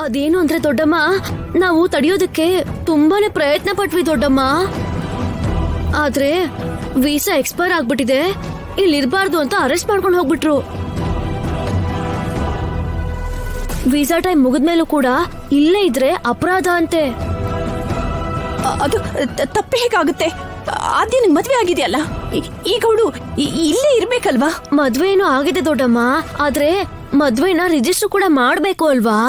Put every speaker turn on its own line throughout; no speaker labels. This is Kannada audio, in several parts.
ಅದೇನು ಅಂದ್ರೆ ದೊಡ್ಡಮ್ಮ, ನಾವು ತಡೆಯೋದಕ್ಕೆ ತುಂಬಾನೇ ಪ್ರಯತ್ನ ಪಟ್ವಿ ದೊಡ್ಡಮ್ಮ. ಆದ್ರೆ ವೀಸಾ ಎಕ್ಸ್ಪೈರ್ ಆಗ್ಬಿಟ್ಟಿದೆ, ಇಲ್ಲಿರ್ಬಾರ್ದು ಅಂತ ಅರೆಸ್ಟ್ ಮಾಡ್ಕೊಂಡು ಹೋಗ್ಬಿಟ್ರು. ವೀಸಾ ಟೈಮ್ ಮುಗಿದ್ಮೇಲೂ ಕೂಡ ಇಲ್ಲೇ ಇದ್ರೆ ಅಪರಾಧ ಅಂತೆ.
ಅದು ತಪ್ಪು ಹೇಗಾಗುತ್ತೆ? ಆದ್ಯ ನಿಂಗೆ ಮದ್ವೆ ಆಗಿದೆಯಲ್ಲ, ಈಗ ಅವಳು ಇಲ್ಲೇ ಇರ್ಬೇಕಲ್ವಾ?
ಮದ್ವೆ ಏನೋ ಆಗಿದೆ ದೊಡ್ಡಮ್ಮ, ಆದ್ರೆ ಮದ್ವೆನ ರಿಜಿಸ್ಟರ್ ಕೂಡ ಮಾಡ್ಬೇಕು ಅಲ್ವಾ?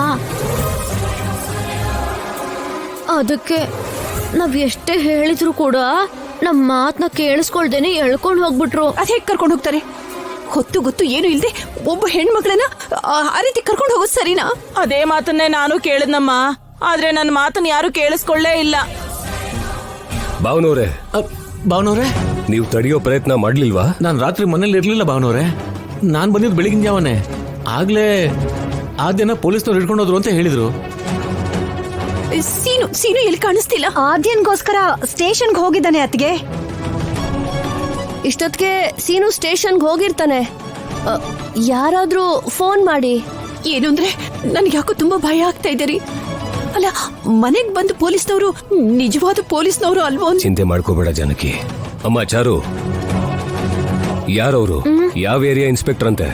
ಅದಕ್ಕೆ ನಾವ್ ಎಷ್ಟೇ ಹೇಳಿದ್ರು ಕೂಡ ನಮ್ ಮಾತನ್ನ ಕೇಳಿಸ್ಕೊಳ್ದೇನೆ ಎಳ್ಕೊಂಡ್ ಹೋಗ್ಬಿಟ್ರು.
ಅದ್ ಹೇಗ್ ಕರ್ಕೊಂಡು ಹೋಗ್ತಾರೆ? ಹೊತ್ತು ಗೊತ್ತು ಏನು ಇಲ್ದೆ ಒಬ್ಬ ಹೆಣ್ಮಕ್ಳನ್ನ ಆ ರೀತಿ ಕರ್ಕೊಂಡು ಹೋಗೋದು ಸರಿನಾ?
ಅದೇ ಮಾತನ್ನೇ ನಾನು ಕೇಳಿದ್ನಮ್ಮ, ಆದ್ರೆ ನನ್ನ ಮಾತನ್ನ ಯಾರು ಕೇಳಿಸ್ಕೊಳ್ಳೇ ಇಲ್ಲ.
ಭಾವನವ್ರೆ,
ಭಾವನವ್ರೆ,
ನೀವು ತಡೆಯೋ ಪ್ರಯತ್ನ ಮಾಡ್ಲಿಲ್ವಾ?
ನಾನು ರಾತ್ರಿ ಮನೇಲಿ ಇರ್ಲಿಲ್ಲ ಭಾವನವ್ರೆ. ನಾನ್ ಬಂದಿದ್ದು ಬೆಳಗಿನ ಜಾವನೆ. ಆಗ್ಲೇ ಆದ್ಯನ ಪೊಲೀಸ್ನವ್ರು ಹಿಡ್ಕೊಂಡು ಹೋದ್ರು ಅಂತ ಹೇಳಿದ್ರು.
ಸೀನು ಎಲ್ಲಿ ಕಾಣಿಸ್ತಿಲ್ಲ.
ಆದ್ಯನ್ಗೋಸ್ಕರ ಸ್ಟೇಷನ್ಗೆ ಹೋಗಿದ್ದಾನೆ ಅತ್ತಿಗೆ.
ಇಷ್ಟೊತ್ತಿಗೆ ಸೀನು ಸ್ಟೇಷನ್ಗೆ ಹೋಗಿರ್ತಾನೆ. ಯಾರಾದ್ರೂ ಫೋನ್ ಮಾಡಿ.
ಏನು ಅಂದ್ರೆ ನನ್ಗೆ ಯಾಕೋ ತುಂಬಾ ಭಯ ಆಗ್ತಾ ಇದೆ ರೀ. ಅಲ್ಲ, ಮನೆಗ್ ಬಂದು ಪೊಲೀಸ್ನವರು ನಿಜವಾದ ಪೊಲೀಸ್ನವರು ಅಲ್ವೋ?
ಚಿಂತೆ ಮಾಡ್ಕೋಬೇಡ ಜಾನಕಿ. ಅಮ್ಮ ಚಾರು, ಯಾರವರು? ಯಾವ ಏರಿಯಾ ಇನ್ಸ್ಪೆಕ್ಟರ್ ಅಂತೆ?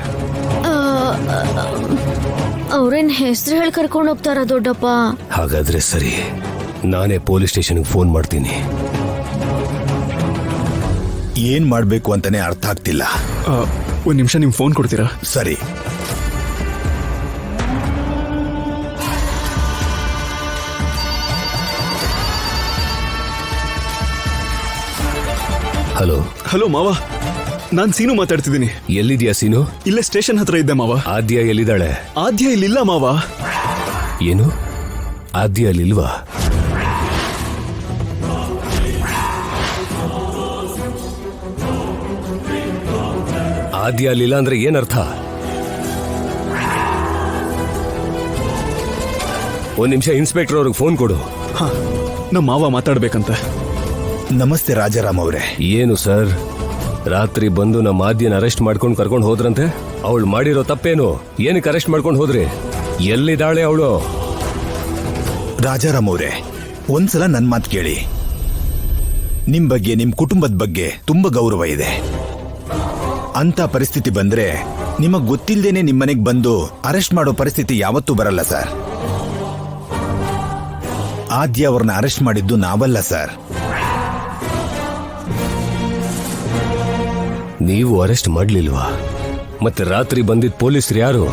ಅವ್ರೇನ್ ಹೆಸರು ಹೇಳಿ ಕರ್ಕೊಂಡು ಹೋಗ್ತಾರ ದೊಡ್ಡಪ್ಪ?
ಹಾಗಾದ್ರೆ ಸರಿ, ನಾನೇ ಪೊಲೀಸ್ ಸ್ಟೇಷನ್ಗೆ ಫೋನ್ ಮಾಡ್ತೀನಿ.
ಏನ್ ಮಾಡ್ಬೇಕು ಅಂತಾನೆ ಅರ್ಥ ಆಗ್ತಿಲ್ಲ.
ಒಂದ್ ನಿಮಿಷ ನಿಮ್ ಫೋನ್ ಕೊಡ್ತೀರಾ?
ಸರಿ.
ಹಲೋ.
ಹಲೋ ಮಾವ, ನಾನ್ ಸೀನು ಮಾತಾಡ್ತಿದ್ದೀನಿ.
ಎಲ್ಲಿದ್ಯಾ ಸೀನು?
ಇಲ್ಲೇ ಸ್ಟೇಷನ್ ಹತ್ರ ಇದ್ದೆ ಮಾವ.
ಆದ್ಯ ಎಲ್ಲಿದ್ದಾಳೆ?
ಆದ್ಯ ಇಲ್ಲಿಲ್ಲ ಮಾವ.
ಏನು, ಆದ್ಯ ಅಲ್ಲಿಲ್ವಾ? ಆದ್ಯ ಅಲ್ಲಿಲ್ಲ ಅಂದ್ರೆ ಏನರ್ಥ? ಒಂದ್ ನಿಮಿಷ ಇನ್ಸ್ಪೆಕ್ಟರ್ ಅವ್ರಿಗೆ ಫೋನ್ ಕೊಡು.
ನಮ್ಮ ಮಾವ ಮಾತಾಡ್ಬೇಕಂತ.
ನಮಸ್ತೆ ರಾಜಾರಾಮ್ ಅವರೇ.
ಏನು ಸರ್, ರಾತ್ರಿ ಬಂದು ನಮ್ಮ ಆದ್ಯನ ಅರೆಸ್ಟ್ ಮಾಡ್ಕೊಂಡು ಕರ್ಕೊಂಡು ಹೋದ್ರಂತೆ? ಅವಳು ಮಾಡಿರೋ ತಪ್ಪೇನು? ಏನಕ್ಕೆ ಅರೆಸ್ಟ್ ಮಾಡ್ಕೊಂಡು ಹೋದ್ರಿ? ಎಲ್ಲಿದ್ದಾಳೆ ಅವಳು?
ರಾಜಾರಾಮ್ ಅವರೇ, ಒಂದ್ಸಲ ನನ್ ಮಾತು ಕೇಳಿ. ನಿಮ್ ಬಗ್ಗೆ, ನಿಮ್ ಕುಟುಂಬದ ಬಗ್ಗೆ ತುಂಬಾ ಗೌರವ ಇದೆ. ಅಂತ ಪರಿಸ್ಥಿತಿ ಬಂದ್ರೆ ನಿಮಗ್ ಗೊತ್ತಿಲ್ದೇನೆ ನಿಮ್ಮನೆಗ್ ಬಂದು ಅರೆಸ್ಟ್ ಮಾಡೋ ಪರಿಸ್ಥಿತಿ ಯಾವತ್ತೂ ಬರಲ್ಲ ಸರ್. ಆದ್ಯ ಅವ್ರನ್ನ ಅರೆಸ್ಟ್ ಮಾಡಿದ್ದು ನಾವಲ್ಲ ಸರ್.
ನೀವು ಅರೆಸ್ಟ್ ಮಾಡ್ಲಿಲ್ವಾ? ಮತ್ತೆ ರಾತ್ರಿ ಬಂದಿದ್ದ ಪೊಲೀಸರು ಯಾರು?